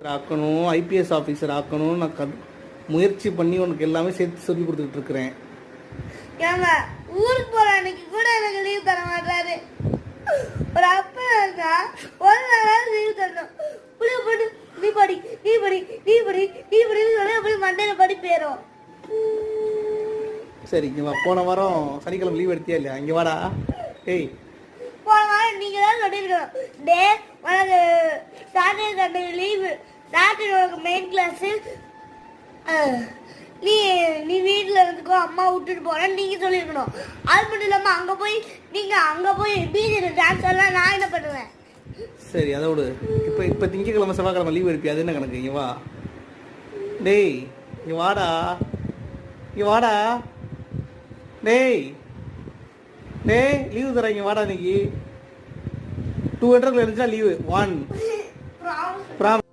ஆக்கணும், IPS officer ஆக்கணும். நான் முயற்சி பண்ணி உனக்கு எல்லாமே சேர்த்து சொல்லி கொடுத்துட்டு இருக்கிறேன். ஏங்க ஊருக்கு போற அன்னைக்கு கூட எனக்கு லீவ் தர மாட்டாரு. ஒரு அப்பா இருந்தா ஒரு நாளாவது லீவ் தரணும். புள்ள போட்டு நீ படி நீ படி நீ படி நீ படின்னு சொல்லி அப்படி மண்டையில படி போயிடும். சரி இங்கே வா. போன வாரம் சனிக்கிழமை லீவ் எடுத்தியா இல்லையா? இங்கே வாடா. ஏய் போன வாரம் நீங்க தான் சொல்லிருக்கணும். டே உனக்கு சாட்டர்டே சண்டே லீவு, சாட்டர்டே உனக்கு மெயின் கிளாஸ், நீ நீ வீட்டில் இருந்துக்கோ, அம்மா விட்டுட்டு போறேன்னு நீங்க சொல்லியிருக்கணும். அது மட்டும் இல்லாமல் அங்கே போய் பீச்சில் டான்ஸ் எல்லாம் நான் என்ன பண்ணுவேன்? சரி அதை விடு. இப்போ திங்கக்கிழமை செவ்வாய்க்கிழமை லீவ் எடுப்பியா? அது என்ன கணக்கு? இங்கே வா. டேய் இங்கே வாடா. இங்கே வாடா. டேய் டேய் லீவு தரேன். இங்கே வாடா. இன்னைக்கு 200 இருந்துச்சா லீவு? 1 ப்ராமிஸ்.